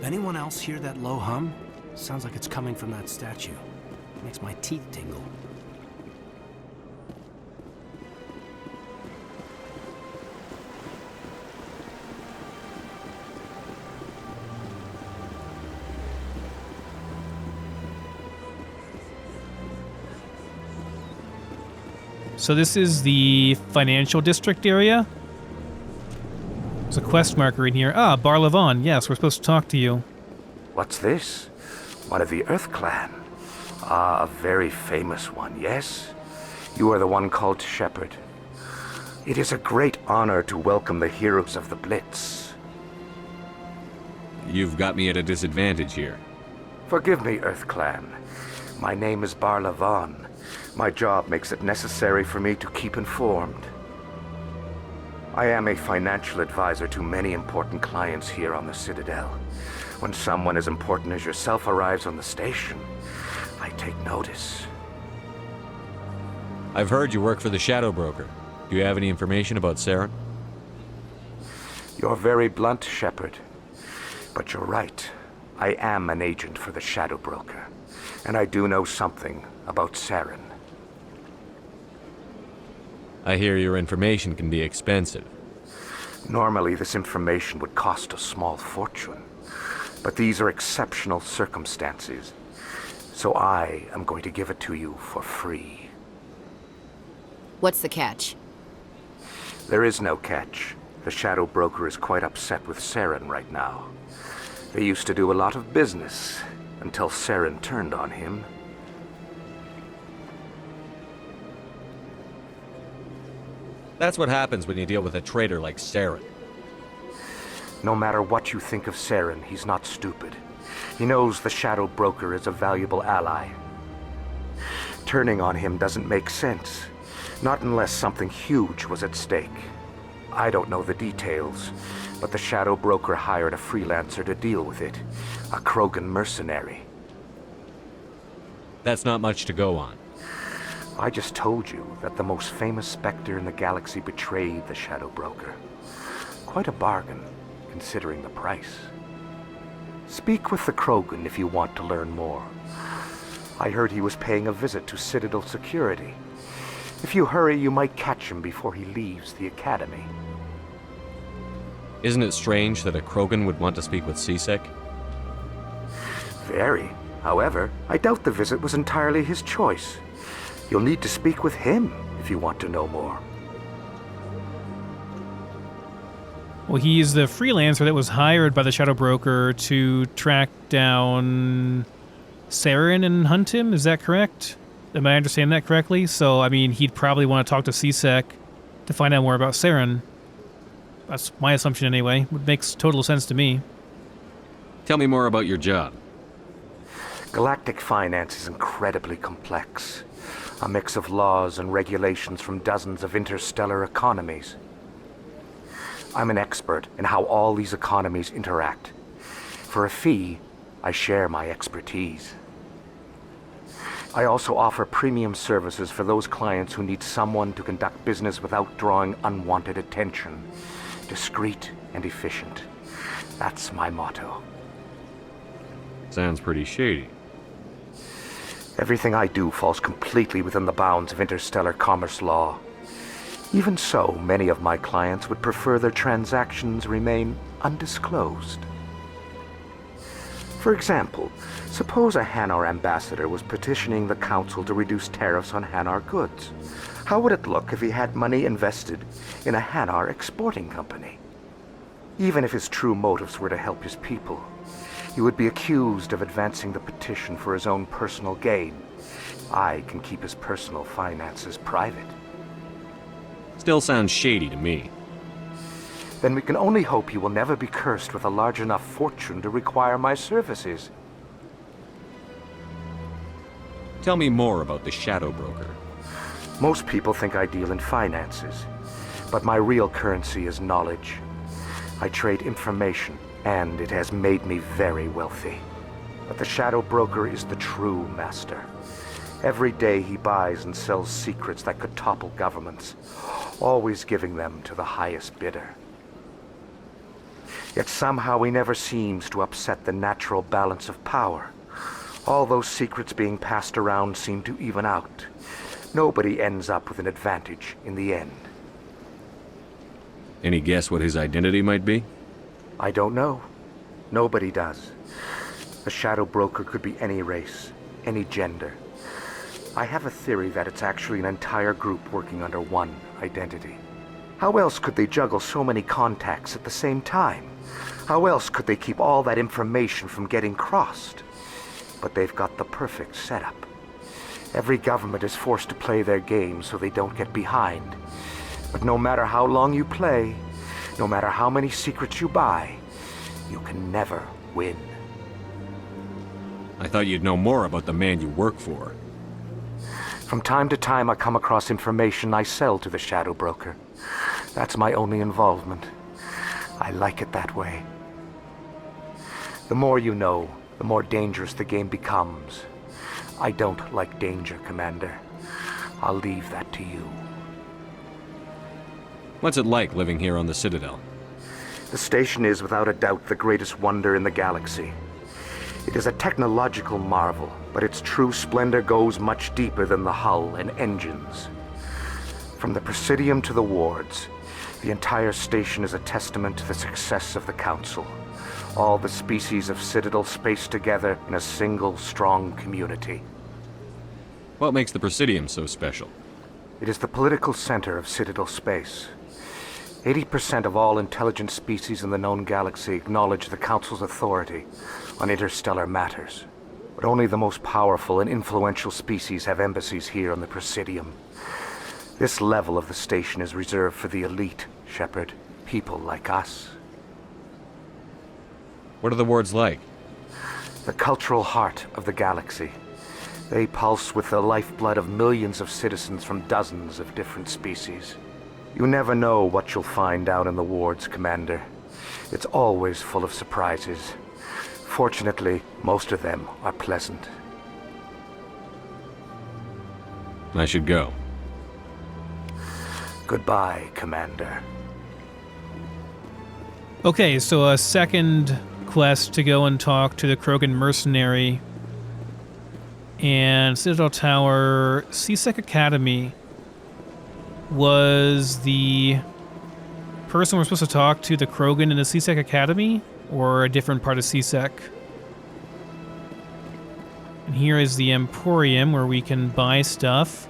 Anyone else hear that low hum? Sounds like it's coming from that statue. Makes my teeth tingle. So this is the financial district area. There's a quest marker in here. Ah, Bar Levon. Yes, we're supposed to talk to you. What's this? One of the Earth Clan. Ah, a very famous one, yes? You are the one called Shepard. It is a great honor to welcome the heroes of the Blitz. You've got me at a disadvantage here. Forgive me, Earth Clan. My name is Bar Levon. My job makes it necessary for me to keep informed. I am a financial advisor to many important clients here on the Citadel. When someone as important as yourself arrives on the station, I take notice. I've heard you work for the Shadow Broker. Do you have any information about Saren? You're very blunt, Shepard. But you're right. I am an agent for the Shadow Broker, and I do know something about Saren. I hear your information can be expensive. Normally, this information would cost a small fortune. But these are exceptional circumstances, so I am going to give it to you for free. What's the catch? There is no catch. The Shadow Broker is quite upset with Saren right now. They used to do a lot of business, until Saren turned on him. That's what happens when you deal with a traitor like Saren. No matter what you think of Saren, he's not stupid. He knows the Shadow Broker is a valuable ally. Turning on him doesn't make sense. Not unless something huge was at stake. I don't know the details, but the Shadow Broker hired a freelancer to deal with it. A Krogan mercenary. That's not much to go on. I just told you that the most famous Spectre in the galaxy betrayed the Shadow Broker. Quite a bargain, considering the price. Speak with the Krogan if you want to learn more. I heard he was paying a visit to Citadel security. If you hurry, you might catch him before he leaves the Academy. Isn't it strange that a Krogan would want to speak with C-Sec? Very. However, I doubt the visit was entirely his choice. You'll need to speak with him if you want to know more. Well, he's the freelancer that was hired by the Shadow Broker to track down Saren and hunt him. Is that correct? Am I understanding that correctly? So, I mean, he'd probably want to talk to C-Sec to find out more about Saren. That's my assumption anyway. It makes total sense to me. Tell me more about your job. Galactic finance is incredibly complex. A mix of laws and regulations from dozens of interstellar economies. I'm an expert in how all these economies interact. For a fee, I share my expertise. I also offer premium services for those clients who need someone to conduct business without drawing unwanted attention. Discreet and efficient. That's my motto. Sounds pretty shady. Everything I do falls completely within the bounds of interstellar commerce law. Even so, many of my clients would prefer their transactions remain undisclosed. For example, suppose a Hanar ambassador was petitioning the Council to reduce tariffs on Hanar goods. How would it look if he had money invested in a Hanar exporting company? Even if his true motives were to help his people, he would be accused of advancing the petition for his own personal gain. I can keep his personal finances private. Still sounds shady to me. Then we can only hope he will never be cursed with a large enough fortune to require my services. Tell me more about the Shadow Broker. Most people think I deal in finances, but my real currency is knowledge. I trade information, and it has made me very wealthy. But the Shadow Broker is the true master. Every day he buys and sells secrets that could topple governments, always giving them to the highest bidder. Yet somehow he never seems to upset the natural balance of power. All those secrets being passed around seem to even out. Nobody ends up with an advantage in the end. Any guess what his identity might be? I don't know. Nobody does. The Shadow Broker could be any race, any gender. I have a theory that it's actually an entire group working under one identity. How else could they juggle so many contacts at the same time? How else could they keep all that information from getting crossed? But they've got the perfect setup. Every government is forced to play their game so they don't get behind. But no matter how long you play, no matter how many secrets you buy, you can never win. I thought you'd know more about the man you work for. From time to time I come across information I sell to the Shadow Broker. That's my only involvement. I like it that way. The more you know, the more dangerous the game becomes. I don't like danger, Commander. I'll leave that to you. What's it like living here on the Citadel? The station is without a doubt the greatest wonder in the galaxy. It is a technological marvel, but its true splendor goes much deeper than the hull and engines. From the Presidium to the wards, the entire station is a testament to the success of the Council. All the species of Citadel spaced together in a single, strong community. What makes the Presidium so special? It is the political center of Citadel space. 80% of all intelligent species in the known galaxy acknowledge the Council's authority on interstellar matters. But only the most powerful and influential species have embassies here on the Presidium. This level of the station is reserved for the elite, Shepard. People like us. What are the wards like? The cultural heart of the galaxy. They pulse with the lifeblood of millions of citizens from dozens of different species. You never know what you'll find out in the wards, Commander. It's always full of surprises. Fortunately, most of them are pleasant. I should go. Goodbye, Commander. Okay, so a second quest to go and talk to the Krogan mercenary and Citadel Tower. CSEC Academy was the person we're supposed to talk to, the Krogan in the CSEC Academy, or a different part of CSEC. And here is the Emporium where we can buy stuff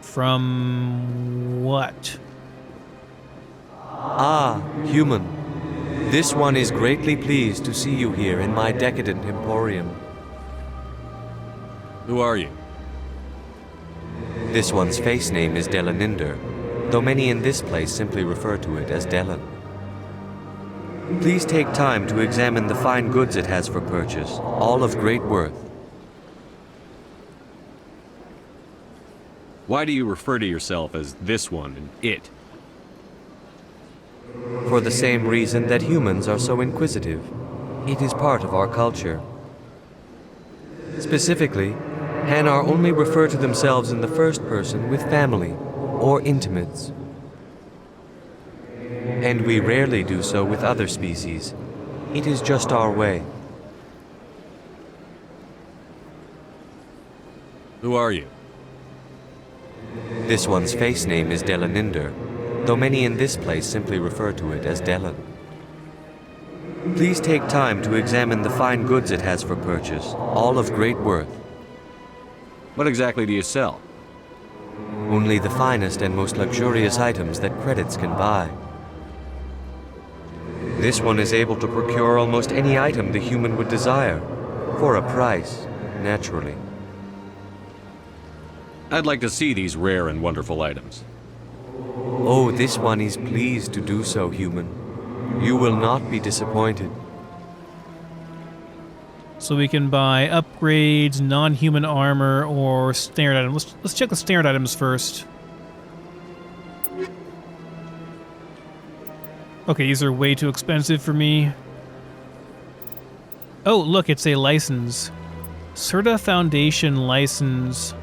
from what? Ah, human. This one is greatly pleased to see you here in my decadent emporium. Who are you? This one's face name is Delaninder, though many in this place simply refer to it as Delan. Please take time to examine the fine goods it has for purchase, all of great worth. Why do you refer to yourself as this one and it? For the same reason that humans are so inquisitive. It is part of our culture. Specifically, Hanar only refer to themselves in the first person with family or intimates. And we rarely do so with other species. It is just our way. Who are you? This one's face name is Delaninder, though many in this place simply refer to it as Delan. Please take time to examine the fine goods it has for purchase, all of great worth. What exactly do you sell? Only the finest and most luxurious items that credits can buy. This one is able to procure almost any item the human would desire, for a price, naturally. I'd like to see these rare and wonderful items. Oh, this one is pleased to do so, human. You will not be disappointed. So we can buy upgrades, non-human armor, or standard items. Let's check the standard items first. Okay, these are way too expensive for me. Oh, look, it's a license. Serta Foundation license.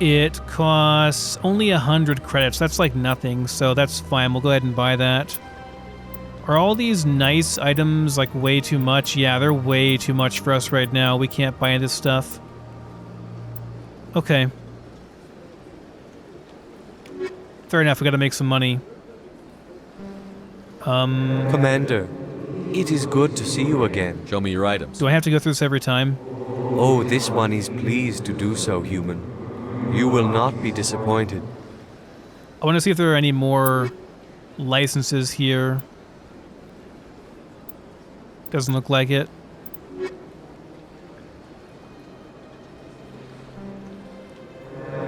It costs only 100 credits. That's like nothing, so that's fine. We'll go ahead and buy that. Are all these nice items like way too much? Yeah, they're way too much for us right now. We can't buy this stuff. Okay. Fair enough, we gotta make some money. Commander, it is good to see you again. Show me your items. Do I have to go through this every time? Oh, this one is pleased to do so, human. You will not be disappointed. I want to see if there are any more licenses here. Doesn't look like it.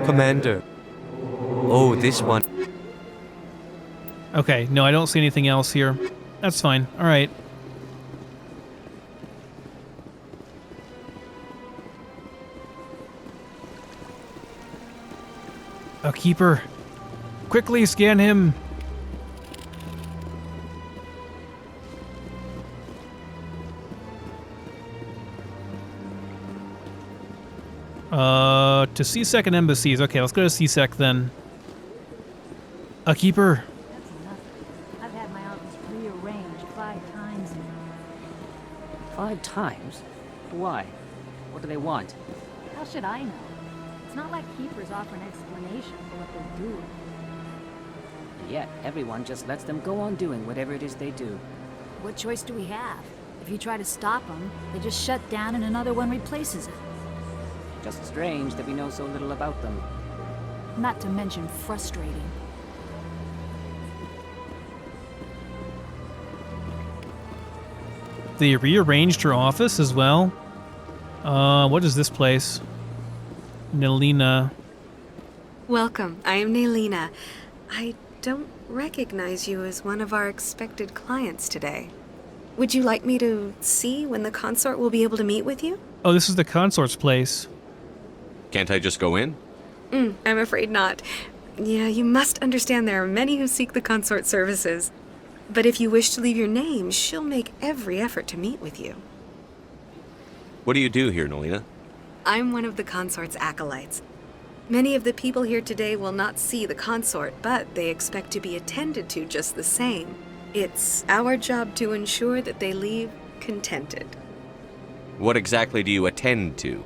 Commander. Oh, this one. Okay, no, I don't see anything else here. That's fine. All right. A keeper. Quickly scan him. To C-Sec and embassies. Okay, let's go to C-Sec then. A keeper. That's enough. I've had my office rearranged 5 times now. 5 times? Why? What do they want? How should I know? It's not like keepers offer an explanation for what they're doing. Yet, everyone just lets them go on doing whatever it is they do. What choice do we have? If you try to stop them, they just shut down and another one replaces it. Just strange that we know so little about them. Not to mention frustrating. They rearranged her office as well. What is this place? Nelina. Welcome. I am Nelina. I don't recognize you as one of our expected clients today. Would you like me to see when the consort will be able to meet with you? Oh, this is the consort's place. Can't I just go in? I'm afraid not. Yeah, you must understand there are many who seek the consort services. But if you wish to leave your name, she'll make every effort to meet with you. What do you do here, Nelina? I'm one of the consort's acolytes. Many of the people here today will not see the consort, but they expect to be attended to just the same. It's our job to ensure that they leave contented. What exactly do you attend to?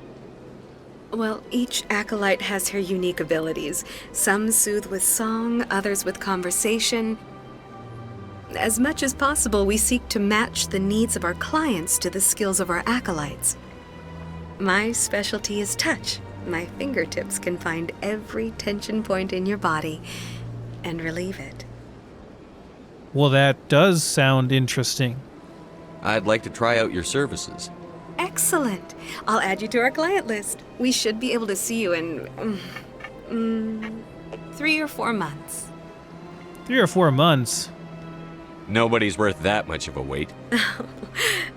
Well, each acolyte has her unique abilities. Some soothe with song, others with conversation. As much as possible, we seek to match the needs of our clients to the skills of our acolytes. My specialty is touch. My fingertips can find every tension point in your body and relieve it. Well, that does sound interesting. I'd like to try out your services. Excellent. I'll add you to our client list. We should be able to see you in 3 or 4 months. 3 or 4 months? Nobody's worth that much of a wait.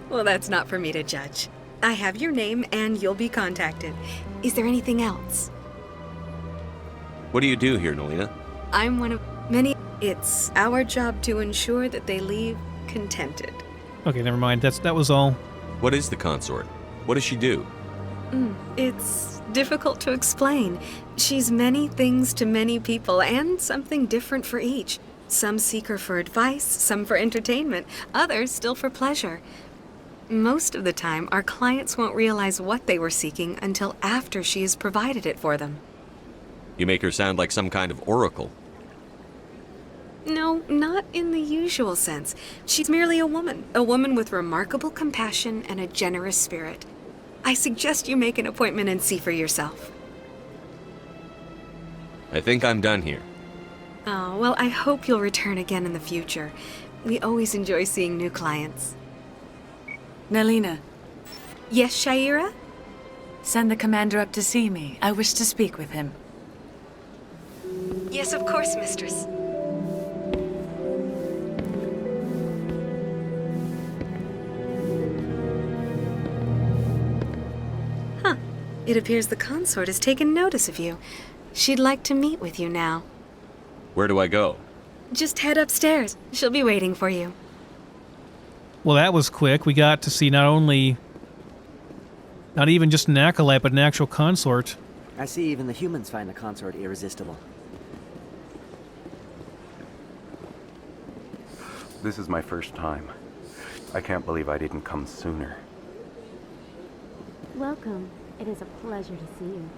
Well, that's not for me to judge. I have your name and you'll be contacted. Is there anything else? What do you do here, Nelina? I'm one of many. It's our job to ensure that they leave contented. Okay, never mind. That was all. What is the consort? What does she do? It's difficult to explain. She's many things to many people and something different for each. Some seek her for advice, some for entertainment, others still for pleasure. Most of the time, our clients won't realize what they were seeking until after she has provided it for them. You make her sound like some kind of oracle. No, not in the usual sense. She's merely a woman with remarkable compassion and a generous spirit. I suggest you make an appointment and see for yourself. I think I'm done here. Oh, well, I hope you'll return again in the future. We always enjoy seeing new clients. Nelina. Yes, Shaira? Send the commander up to see me. I wish to speak with him. Yes, of course, mistress. Huh. It appears the consort has taken notice of you. She'd like to meet with you now. Where do I go? Just head upstairs. She'll be waiting for you. Well, that was quick. We got to see not even just an acolyte, but an actual consort. I see even the humans find the consort irresistible. This is my first time. I can't believe I didn't come sooner. Welcome. It is a pleasure to see you.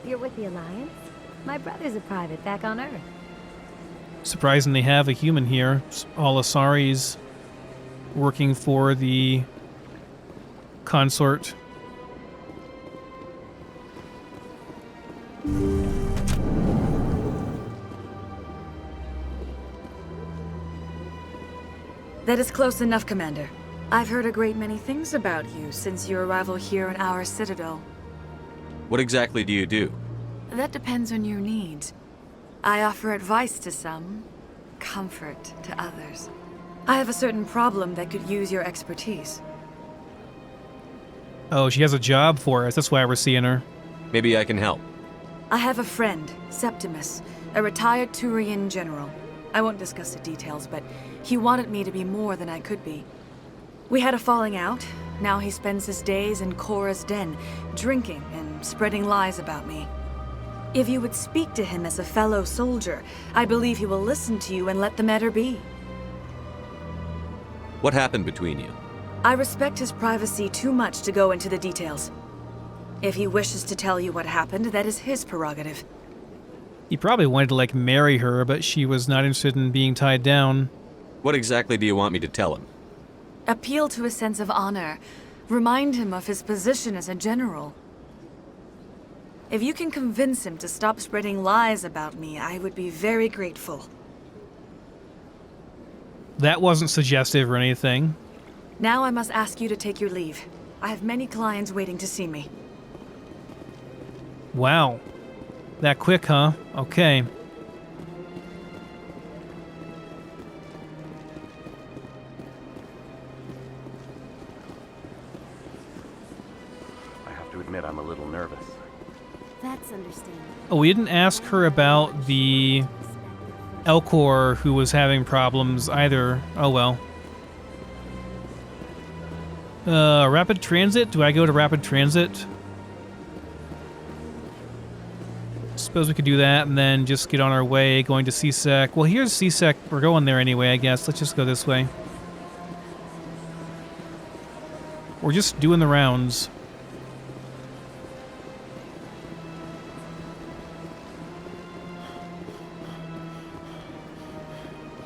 You're with the Alliance? My brother's a private back on Earth. Surprising they have a human here. All Asari's working for the consort. That is close enough, Commander. I've heard a great many things about you since your arrival here in our citadel. What exactly do you do? That depends on your needs. I offer advice to some, comfort to others. I have a certain problem that could use your expertise. Oh, she has a job for us. That's why we're seeing her. Maybe I can help. I have a friend, Septimus, a retired Turian general. I won't discuss the details, but he wanted me to be more than I could be. We had a falling out. Now he spends his days in Korra's den, drinking and spreading lies about me. If you would speak to him as a fellow soldier, I believe he will listen to you and let the matter be. What happened between you? I respect his privacy too much to go into the details. If he wishes to tell you what happened, that is his prerogative. He probably wanted to, marry her, but she was not interested in being tied down. What exactly do you want me to tell him? Appeal to a sense of honor. Remind him of his position as a general. If you can convince him to stop spreading lies about me, I would be very grateful. That wasn't suggestive or anything. Now I must ask you to take your leave. I have many clients waiting to see me. Wow. That quick, huh? Okay. I have to admit I'm a little nervous. That's understandable. Oh, we didn't ask her about the Elcor who was having problems either. Oh well. Rapid transit? Do I go to rapid transit? Suppose we could do that and then just get on our way going to CSEC. Well, here's CSEC. We're going there anyway, I guess. Let's just go this way. We're just doing the rounds.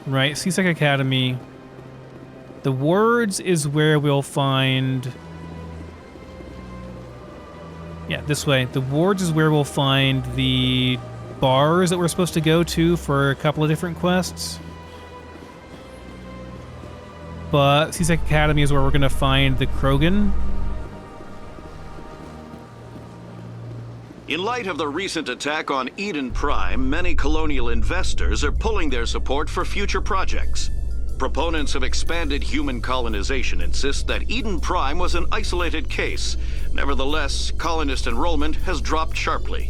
Right, CSEC Academy. The wards is where we'll find... Yeah, this way. The wards is where we'll find the bars that we're supposed to go to for a couple of different quests. But CSEC Academy is where we're going to find the Krogan. In light of the recent attack on Eden Prime, many colonial investors are pulling their support for future projects. Proponents of expanded human colonization insist that Eden Prime was an isolated case. Nevertheless, colonist enrollment has dropped sharply.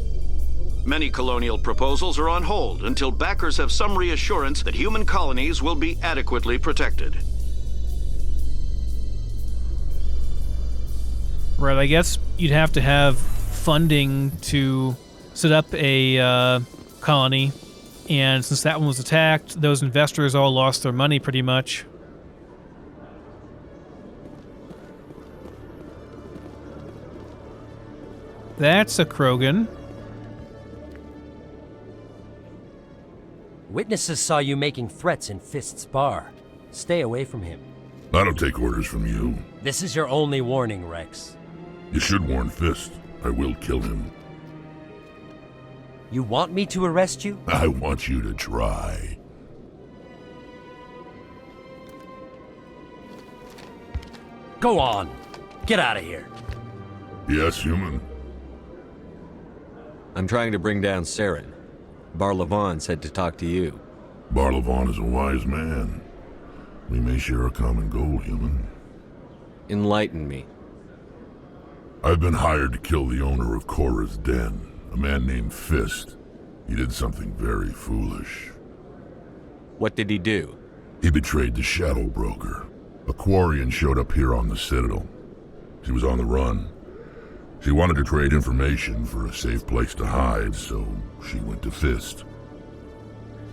Many colonial proposals are on hold until backers have some reassurance that human colonies will be adequately protected. Right, I guess you'd have to have funding to set up a colony. And since that one was attacked, those investors all lost their money pretty much. That's a Krogan. Witnesses saw you making threats in Fist's bar. Stay away from him. I don't take orders from you. This is your only warning, Rex. You should warn Fist. I will kill him. You want me to arrest you? I want you to try. Go on. Get out of here. Yes, human. I'm trying to bring down Saren. Barlavon said to talk to you. Barlavon is a wise man. We may share a common goal, human. Enlighten me. I've been hired to kill the owner of Korra's Den, a man named Fist. He did something very foolish. What did he do? He betrayed the Shadow Broker. A Quarian showed up here on the Citadel. She was on the run. She wanted to trade information for a safe place to hide, so she went to Fist.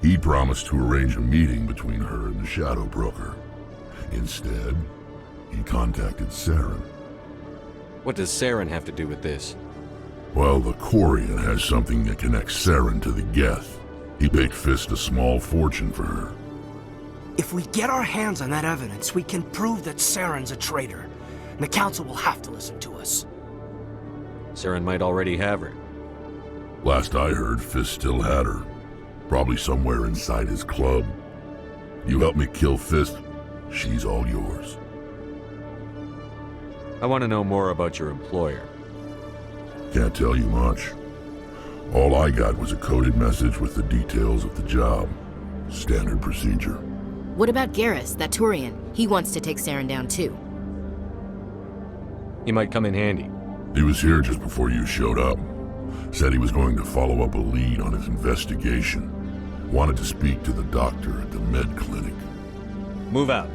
He promised to arrange a meeting between her and the Shadow Broker. Instead, he contacted Saren. What does Saren have to do with this? Well, the Quarian has something that connects Saren to the Geth. He paid Fist a small fortune for her. If we get our hands on that evidence, we can prove that Saren's a traitor. And the Council will have to listen to us. Saren might already have her. Last I heard, Fist still had her. Probably somewhere inside his club. You help me kill Fist, she's all yours. I want to know more about your employer. Can't tell you much. All I got was a coded message with the details of the job. Standard procedure. What about Garrus, that Turian? He wants to take Saren down too. He might come in handy. He was here just before you showed up. Said he was going to follow up a lead on his investigation. Wanted to speak to the doctor at the med clinic. Move out.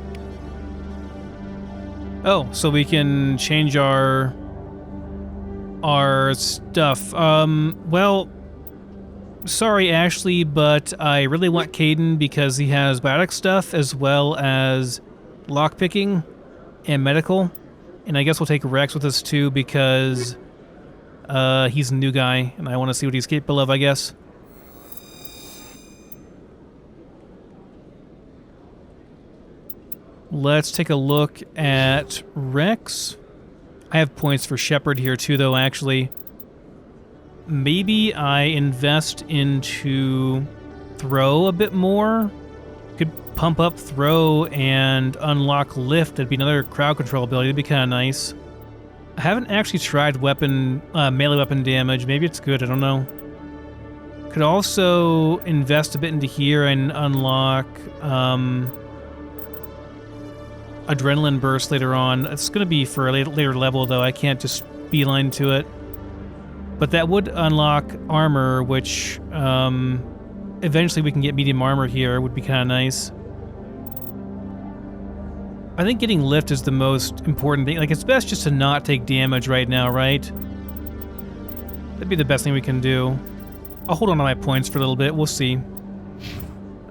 Oh, so we can change our stuff. Well, sorry, Ashley, but I really want Caden because he has biotic stuff as well as lockpicking and medical. And I guess we'll take Rex with us too because he's a new guy and I want to see what he's capable of, I guess. Let's take a look at Rex. I have points for Shepard here too, though, actually. Maybe I invest into Throw a bit more. Could pump up Throw and unlock Lift. That'd be another crowd control ability. That'd be kind of nice. I haven't actually tried melee weapon damage. Maybe it's good, I don't know. Could also invest a bit into here and unlock Adrenaline Burst later on. It's going to be for a later level, though. I can't just beeline to it. But that would unlock armor, which eventually we can get medium armor here. Would be kind of nice. I think getting lift is the most important thing. Like, it's best just to not take damage right now, right? That'd be the best thing we can do. I'll hold on to my points for a little bit. We'll see.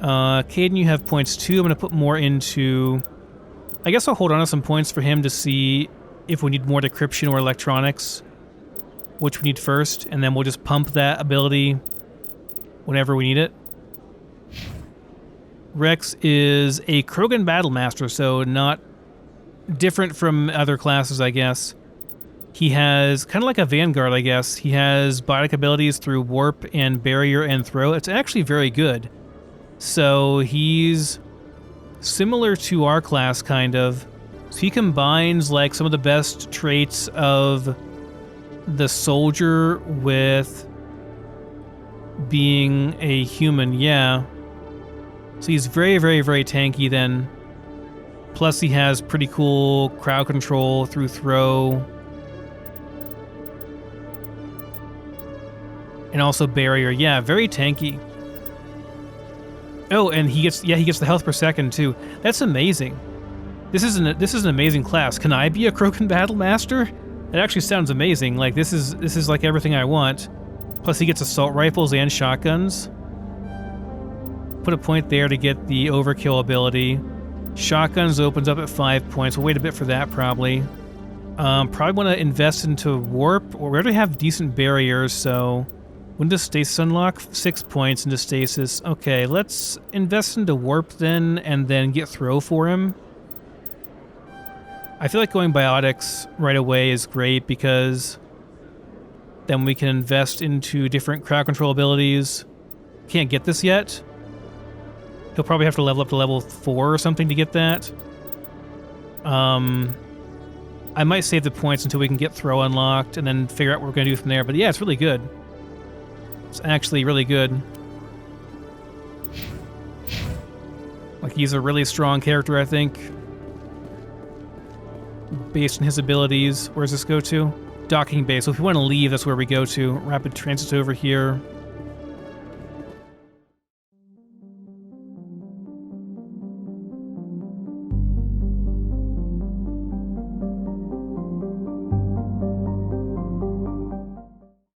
Caden, you have points too. I'm going to put more into... I guess I'll hold on to some points for him to see if we need more decryption or electronics, which we need first, and then we'll just pump that ability whenever we need it. Rex is a Krogan Battlemaster, so not different from other classes, I guess. He has kind of like a Vanguard, I guess. He has biotic abilities through Warp and Barrier and Throw. It's actually very good. So he's similar to our class, kind of. So he combines like some of the best traits of the soldier with being a human, yeah. So he's very, very, very tanky then. Plus he has pretty cool crowd control through Throw. And also Barrier, yeah, very tanky. Oh, and he gets the health per second too. That's amazing. This is an amazing class. Can I be a Krogan Battlemaster? It actually sounds amazing. Like this is like everything I want. Plus he gets assault rifles and shotguns. Put a point there to get the overkill ability. Shotguns opens up at 5 points. We'll wait a bit for that probably. Probably want to invest into Warp. We already have decent barriers, so when does Stasis unlock? 6 points into Stasis. Okay, let's invest into Warp then, and then get Throw for him. I feel like going Biotics right away is great because then we can invest into different crowd control abilities. Can't get this yet. He'll probably have to level up to level 4 or something to get that. I might save the points until we can get throw unlocked and then figure out what we're going to do from there. But yeah, it's really good. It's actually really good. Like, he's a really strong character, I think. Based on his abilities. Where does this go to? Docking bay. So if we want to leave, that's where we go to. Rapid transit over here.